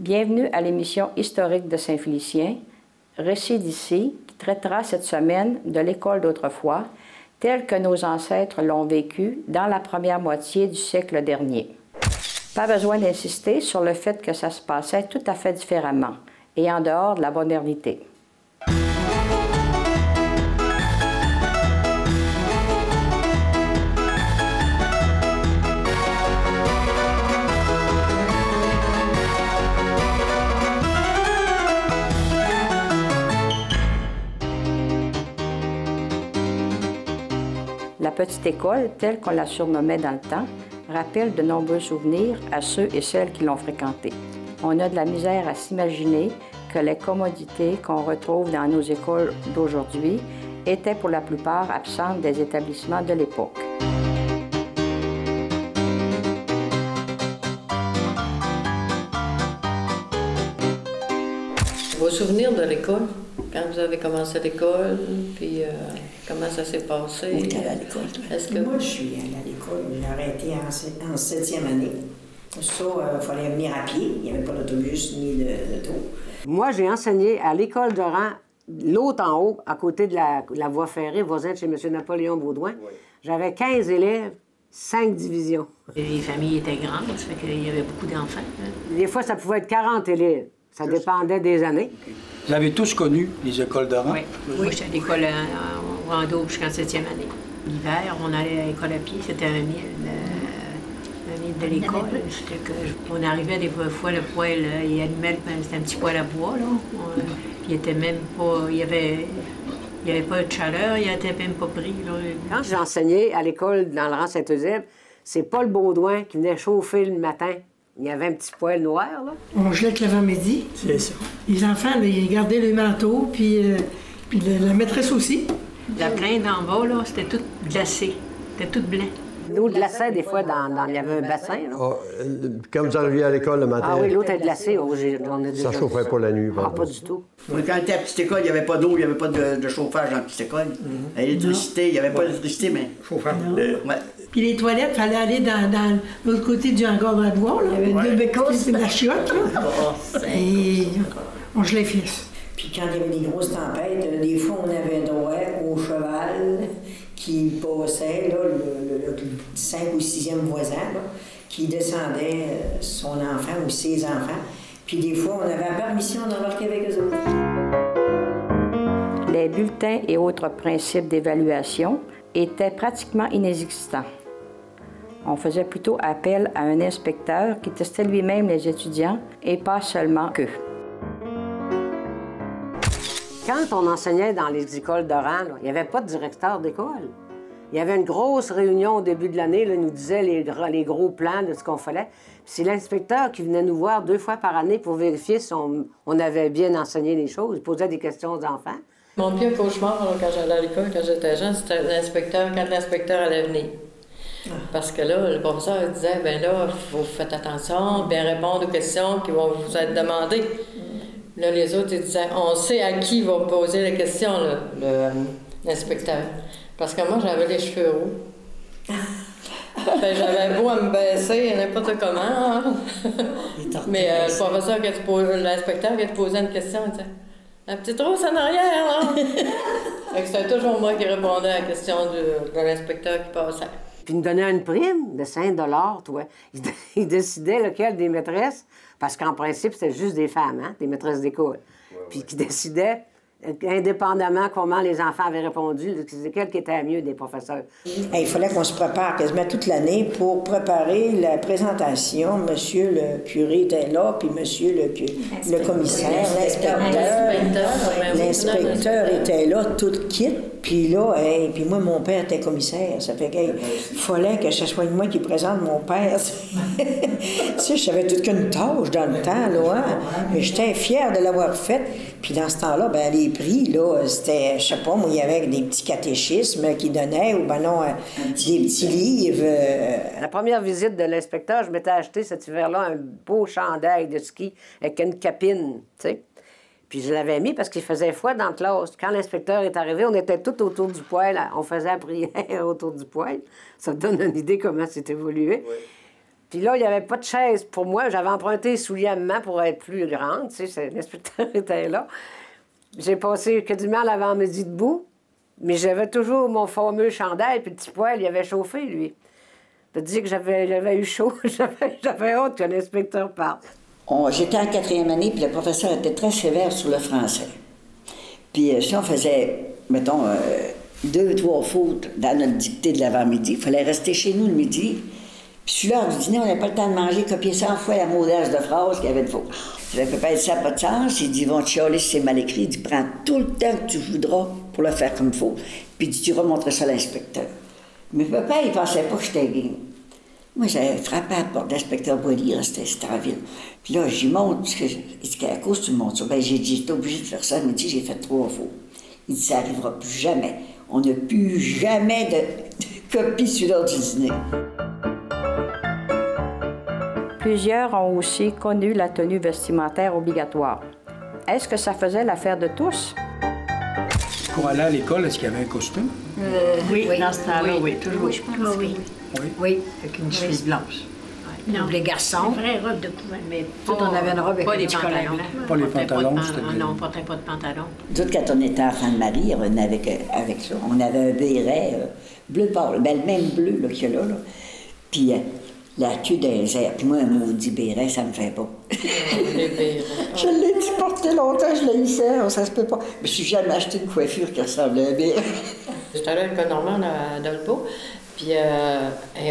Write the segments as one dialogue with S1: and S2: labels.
S1: Bienvenue à l'émission historique de Saint-Félicien, récit d'ici, qui traitera cette semaine de l'école d'autrefois, telle que nos ancêtres l'ont vécue dans la première moitié du siècle dernier. Pas besoin d'insister sur le fait que ça se passait tout à fait différemment et en dehors de la modernité. La petite école, telle qu'on la surnommait dans le temps, rappelle de nombreux souvenirs à ceux et celles qui l'ont fréquentée. On a de la misère à s'imaginer que les commodités qu'on retrouve dans nos écoles d'aujourd'hui étaient pour la plupart absentes des établissements de l'époque.
S2: Vos souvenirs de l'école, quand vous avez commencé l'école, puis comment ça s'est passé?
S3: Où tu allais à l'école? Moi, je suis allée à l'école. J'ai arrêté en 7e année. Ça, il fallait venir à pied. Il n'y avait pas d'autobus ni d'auto.
S4: Moi, j'ai enseigné à l'école d'Oran, l'autre en haut, à côté de la voie ferrée, voisin de chez M. Napoléon Baudouin. Oui. J'avais 15 élèves, 5 divisions.
S5: Les familles étaient grandes, ça fait qu'il y avait beaucoup d'enfants. Hein.
S4: Des fois, ça pouvait être 40 élèves. Ça dépendait des années.
S6: Vous avez tous connu les écoles d'Oran?
S5: Oui. Moi, j'étais à l'école au Rando jusqu'en 7e année. L'hiver, on allait à l'école à pied. C'était un mille de l'école. On arrivait des fois, le poêle, il allumait, c'était un petit poêle à bois, là. Puis il était même pas... Il y avait pas de chaleur, il n'était même pas pris, là.
S4: Quand j'ai enseigné à l'école dans le rang Saint-Eusèbe, c'est Paul Baudouin qui venait chauffer le matin. Il y avait un petit poêle noir, là.
S7: On gelait avec l'avant-midi.
S6: C'est ça.
S7: Les enfants, là, ils gardaient le manteau, puis la maîtresse aussi.
S5: La graine d'en bas, là, c'était tout glacé. C'était tout blanc.
S4: L'eau glaçait, des fois, il y avait un bassin, là.
S8: Oh, quand vous arriviez à l'école le matin...
S4: Ah oui, l'eau était glacée. On a déjà...
S8: Ça chauffait pas la nuit,
S4: Ah, pas du tout.
S9: Quand on était à la petite école, il n'y avait pas d'eau, il n'y avait pas de chauffage dans la petite école. L'électricité, il n'y avait pas d'électricité, mais...
S6: Chauffage.
S9: Ouais.
S7: Puis les toilettes, il fallait aller dans l'autre côté du hangar de la bois, là. Il y avait deux bécosses, c'était de la chiotte, là. Et on gelait fils.
S3: Puis quand il y avait des grosses tempêtes, des fois, on avait droit au cheval qui passait, là, le 5 ou 6e voisin, là, qui descendait son enfant ou ses enfants. Puis des fois, on avait la permission d'embarquer avec eux autres.
S1: Les bulletins et autres principes d'évaluation étaient pratiquement inexistants. On faisait plutôt appel à un inspecteur qui testait lui-même les étudiants et pas seulement qu'eux.
S4: Quand on enseignait dans les écoles d'Oran, il n'y avait pas de directeur d'école. Il y avait une grosse réunion au début de l'année, il nous disait les gros plans de ce qu'on fallait. C'est l'inspecteur qui venait nous voir 2 fois par année pour vérifier si on avait bien enseigné les choses. Il posait des questions aux enfants.
S2: Mon pire cauchemar, là, quand j'allais à l'école, quand j'étais jeune, c'était quand l'inspecteur allait venir. Parce que là, le professeur disait, bien là, vous faites attention, bien répondre aux questions qui vont vous être demandées. Là, les autres, ils disaient, on sait à qui va poser les questions, l'inspecteur. Parce que moi, j'avais les cheveux roux. J'avais beau à me baisser n'importe comment. Hein? Mais le professeur, l'inspecteur qui te posait une question, il disait, la petite rousse en arrière, là! C'était toujours moi qui répondais à la question de l'inspecteur qui passait.
S4: Puis il nous donnait une prime de 5 $, toi. Il décidait lequel des maîtresses, parce qu'en principe, c'était juste des femmes, hein, des maîtresses d'école. Puis qui décidaient, indépendamment comment les enfants avaient répondu, lequel qui était mieux des professeurs.
S3: Il fallait qu'on se prépare quasiment toute l'année pour préparer la présentation. Monsieur le curé était là, puis monsieur le commissaire, l'inspecteur était là, tout quitte. Puis là, puis moi, mon père était commissaire. Ça fait qu'il fallait que ce soit moi qui présente mon père. Tu sais, je savais toute qu'une tâche dans le temps, là. Hein? Mais j'étais fière de l'avoir faite. Puis dans ce temps-là, ben les prix, là, c'était, je sais pas, moi, il y avait des petits catéchismes qui donnaient, ou ben non, des petits livres.
S4: La première visite de l'inspecteur, je m'étais acheté cet hiver-là un beau chandail de ski avec une capine, tu sais. Puis je l'avais mis parce qu'il faisait froid dans la classe. Quand l'inspecteur est arrivé, on était tout autour du poêle. On faisait la prière autour du poêle. Ça te donne une idée comment c'est évolué. Oui. Puis là, il n'y avait pas de chaise pour moi. J'avais emprunté les souliers à maman pour être plus grande. Tu sais, l'inspecteur était là. J'ai passé quasiment l'avant-midi debout, mais j'avais toujours mon fameux chandail, puis le petit poêle, il avait chauffé, lui. Je peux te dire que j'avais eu chaud. J'avais hâte que l'inspecteur parte.
S3: J'étais en 4e année, puis le professeur était très sévère sur le français. Puis si on faisait, mettons, 2 ou 3 fautes dans notre dictée de l'avant-midi, il fallait rester chez nous le midi. Puis sur l'heure du dîner, on n'avait pas le temps de manger, copier 100 fois la mauvaise de phrase qu'il y avait de faute. Je ne pas ça n'a pas de sens. Il dit, ils vont te chialer si c'est mal écrit. Il dit, prends tout le temps que tu voudras pour le faire comme il faut. Puis tu iras montrer ça à l'inspecteur. Mais papa, il ne pensait pas que j'étais game. Moi, j'avais frappé à la porte d'inspecteur Boilly, c'était en ville. Puis là, j'y monte. Il dit, à cause tu me montres ça. Ben, j'ai dit, j'étais obligé de faire ça. Il me dit, j'ai fait 3 fautes. Il dit, ça n'arrivera plus jamais. On n'a plus jamais de copie sur l'heure du dîner.
S1: Plusieurs ont aussi connu la tenue vestimentaire obligatoire. Est-ce que ça faisait l'affaire de tous?
S6: Pour aller à l'école, est-ce qu'il y avait un costume?
S10: Oui, dans ce temps-là, oui, toujours.
S5: Je pense, oui.
S10: Oui, avec une chemise blanche.
S5: Non.
S10: Les garçons.
S5: Une vraie robe de couvent, mais
S10: Tout, on avait une robe avec
S5: pas
S10: un
S5: des
S10: petit
S5: pantalons.
S10: collant.
S6: Pas les pantalons, c'était bien.
S5: Non, on portait pas de pantalons.
S3: Nous autres, quand on était enfants de Marie, on venait avec ça. On avait un béret bleu pâle, ben, le même bleu qu'il y a là. Puis la queue des airs. Puis moi, un maudit béret, ça me fait pas.
S2: Les bérets.
S3: Je l'ai dit porter longtemps, je l'ai hissé, ça se peut pas. Je me suis jamais acheté une coiffure qui ressemblait à un béret.
S2: J'étais allée à l'école normale à Dolbeau. Puis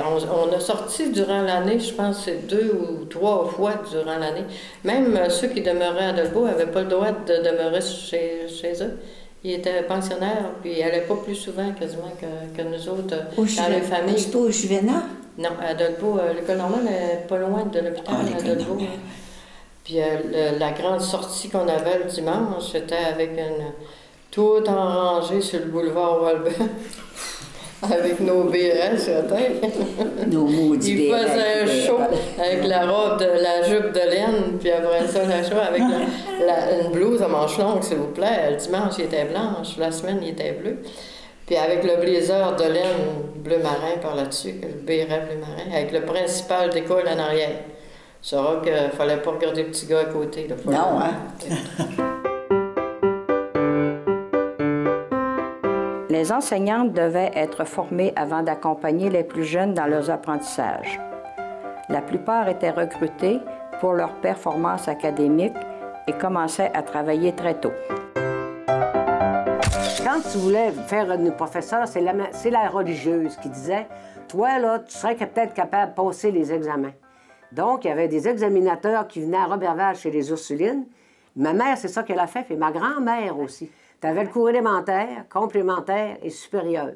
S2: on a sorti durant l'année, je pense, 2 ou 3 fois durant l'année. Même ceux qui demeuraient à Dolbeau n'avaient pas le droit de demeurer chez eux. Ils étaient pensionnaires, puis ils n'allaient pas plus souvent quasiment que nous autres dans les familles.
S3: C'est pas au Juvénat?
S2: Non, à Dolbeau, l'école normale est pas loin de l'hôpital à Dolbeau. Puis la grande sortie qu'on avait le dimanche, c'était avec tout en rangée sur le boulevard Walbert. Avec nos bérets sur la tête.
S3: Nos maudits bérets.
S2: Il faisait chaud avec la robe, la jupe de laine, puis après ça, la chaud avec une blouse à manches longues, s'il vous plaît. Le dimanche, il était blanche, la semaine, il était bleu. Puis avec le blazer de laine bleu marin par là-dessus, le béret bleu marin, avec le principal d'école en arrière. Tu sauras qu'il ne fallait pas regarder le petit gars à côté. Là,
S3: non, hein?
S1: Les enseignantes devaient être formées avant d'accompagner les plus jeunes dans leurs apprentissages. La plupart étaient recrutées pour leur performance académique et commençaient à travailler très tôt.
S4: Quand tu voulais faire une professeure, c'est la religieuse qui disait « Toi, là, tu serais peut-être capable de passer les examens. » Donc, il y avait des examinateurs qui venaient à Roberval chez les Ursulines. Ma mère, c'est ça qu'elle a fait, et ma grand-mère aussi. Tu avais le cours élémentaire, complémentaire et supérieur.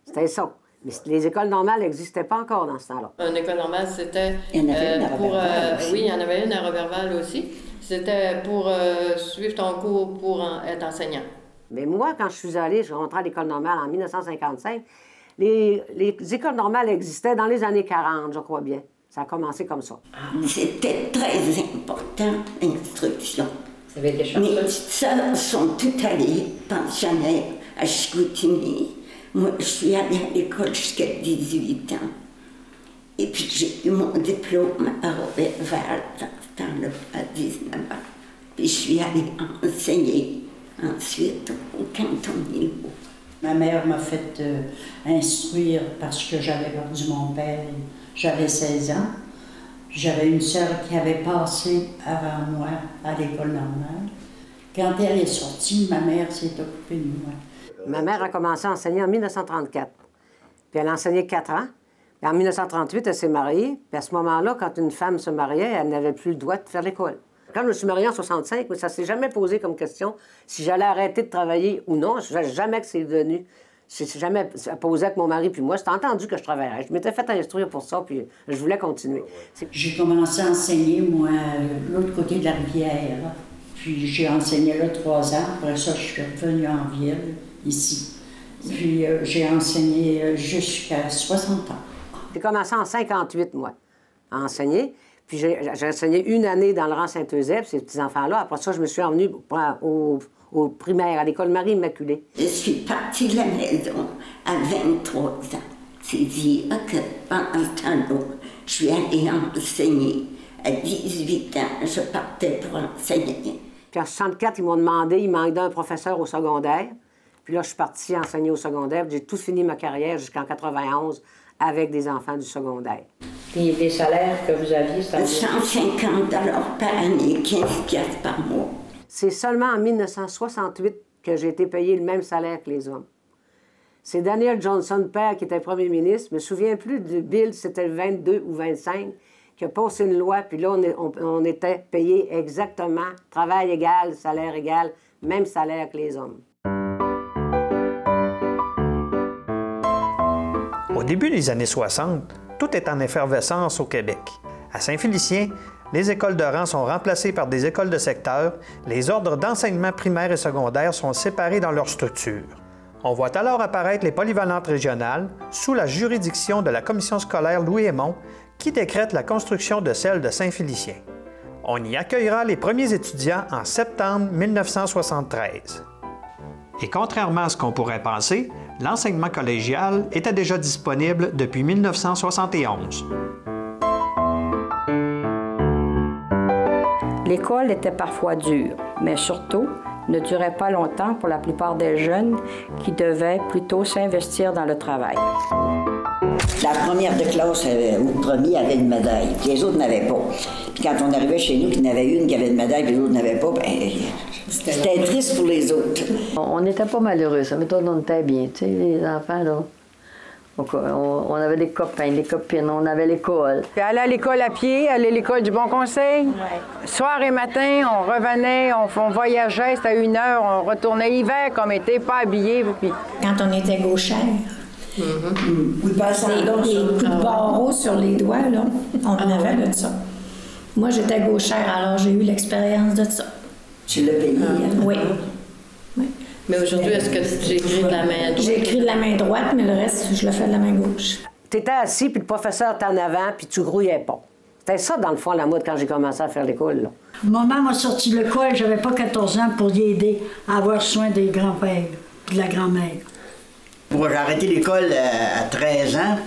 S4: C'était ça. Mais les écoles normales n'existaient pas encore dans ce temps-là.
S2: Une école normale, c'était
S3: Il y en avait une à Roberval aussi.
S2: oui, il y en avait une à Roberval aussi. C'était pour suivre ton cours pour être enseignant.
S4: Mais moi, quand je suis allée, je rentrais à l'école normale en 1955, les écoles normales existaient dans les années 40, je crois bien. Ça a commencé comme ça.
S3: C'était très important, l'instruction.
S2: Ça avait été
S3: Mes petites sœurs sont toutes allées pensionnaires à Chicoutimi. Moi, je suis allée à l'école jusqu'à 18 ans. Et puis, j'ai eu mon diplôme à Roberval dans ce temps-là, à 19 ans. Puis, je suis allée enseigner ensuite au canton Milo.
S11: Ma mère m'a fait instruire parce que j'avais perdu mon père. J'avais 16 ans. J'avais une sœur qui avait passé avant moi à l'école normale. Quand elle est sortie, ma mère s'est occupée de moi.
S4: Ma mère a commencé à enseigner en 1934. Puis elle a enseigné 4 ans. Puis en 1938, elle s'est mariée. Puis à ce moment-là, quand une femme se mariait, elle n'avait plus le droit de faire l'école. Quand je me suis mariée en 65, ça ne s'est jamais posé comme question si j'allais arrêter de travailler ou non. Je ne savais jamais que c'est devenu. C'est jamais posé avec mon mari puis moi. C'était entendu que je travaillerais. Je m'étais fait instruire pour ça, puis je voulais continuer.
S11: J'ai commencé à enseigner, moi, de l'autre côté de la rivière. Puis j'ai enseigné là 3 ans. Après ça, je suis revenue en ville, ici. Puis j'ai enseigné jusqu'à 60 ans.
S4: J'ai commencé en 58, moi, à enseigner. Puis j'ai enseigné 1 année dans le rang Saint-Eusèbe, ces petits-enfants-là. Après ça, je me suis emmenée au primaire, à l'école Marie-Immaculée.
S3: Je suis partie de la maison à 23 ans. C'est dire que pendant ce temps-là,
S12: je suis allée enseigner. À 18 ans, je partais pour enseigner.
S4: Puis en 64, ils m'ont demandé, il manquait un professeur au secondaire. Puis là, je suis partie enseigner au secondaire. J'ai tout fini ma carrière jusqu'en 91 avec des enfants du secondaire.
S1: Puis les salaires que vous aviez, ça
S12: 150 $ par année, 15 $ par mois.
S4: C'est seulement en 1968 que j'ai été payé le même salaire que les hommes. C'est Daniel Johnson, père, qui était premier ministre. Je me souviens plus de Bill, c'était le 22 ou 25, qui a passé une loi, puis là, on était payé exactement, travail égal, salaire égal, même salaire que les hommes.
S13: Au début des années 60, tout est en effervescence au Québec. À Saint-Félicien, les écoles de rang sont remplacées par des écoles de secteur, les ordres d'enseignement primaire et secondaire sont séparés dans leur structure. On voit alors apparaître les polyvalentes régionales sous la juridiction de la commission scolaire Louis-Aymon qui décrète la construction de celle de Saint-Félicien. On y accueillera les premiers étudiants en septembre 1973. Et contrairement à ce qu'on pourrait penser, l'enseignement collégial était déjà disponible depuis 1971.
S1: L'école était parfois dure, mais surtout ne durait pas longtemps pour la plupart des jeunes qui devaient plutôt s'investir dans le travail.
S3: La première de classe, ou le premier, avait une médaille, puis les autres n'avaient pas. Puis quand on arrivait chez nous, qu'il y en avait une qui avait une médaille, puis les autres n'avaient pas, ben, c'était triste pour les autres.
S14: On n'était pas malheureux, ça, mais toi, on était bien, tu sais, les enfants, là. On avait des copains, des copines, on avait l'école.
S15: Puis aller à l'école à pied, aller à l'école du Bon Conseil. Ouais. Soir et matin, on revenait, on voyageait, c'était 1 heure, on retournait hiver comme été, pas habillé. Puis...
S7: Quand on était gauchère, les coups de barreau sur les doigts, là, on en avait de ça. Moi, j'étais gauchère, alors j'ai eu l'expérience de ça.
S3: Tu l'as payé?
S7: Oui.
S2: Mais aujourd'hui, est-ce que tu écris de la main droite?
S7: J'ai écrit de la main droite, mais le reste, je le fais de la main gauche.
S4: Tu étais assis, puis le professeur était en avant, puis tu grouillais pas. C'était ça, dans le fond, la mode quand j'ai commencé à faire l'école, là.
S7: Maman m'a sorti de l'école, j'avais pas 14 ans pour y aider à avoir soin des grands-pères et de la grand-mère.
S9: Moi, j'ai arrêté l'école à 13 ans,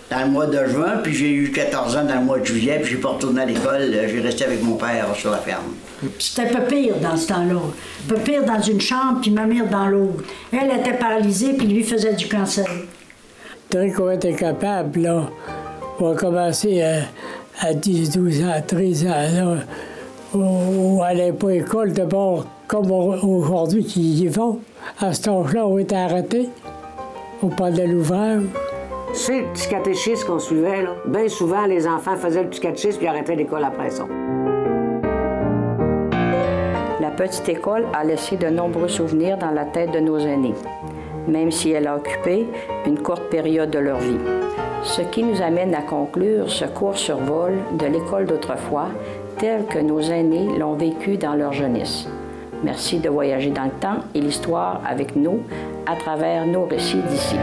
S9: dans le mois de juin, puis j'ai eu 14 ans dans le mois de juillet, puis j'ai pas retourné à l'école, j'ai resté avec mon père sur la ferme.
S7: C'était un peu pire dans ce temps-là. Un peu pire dans une chambre, puis ma mère dans l'autre. Elle était paralysée, puis lui faisait du cancer.
S16: Dès qu'on était capable, là, on a commencé à 10, 12 ans, 13 ans, là, on n'allait pas à l'école d'abord, comme aujourd'hui qui y vont. À cet âge-là, on était arrêtés. On parlait l'ouvrage.
S4: C'est le petit catéchisme qu'on suivait, là. Bien souvent, les enfants faisaient le petit catéchisme puis arrêtaient l'école après ça.
S1: La petite école a laissé de nombreux souvenirs dans la tête de nos aînés, même si elle a occupé une courte période de leur vie. Ce qui nous amène à conclure ce court survol de l'école d'autrefois, tel que nos aînés l'ont vécu dans leur jeunesse. Merci de voyager dans le temps et l'histoire avec nous à travers nos récits d'ici.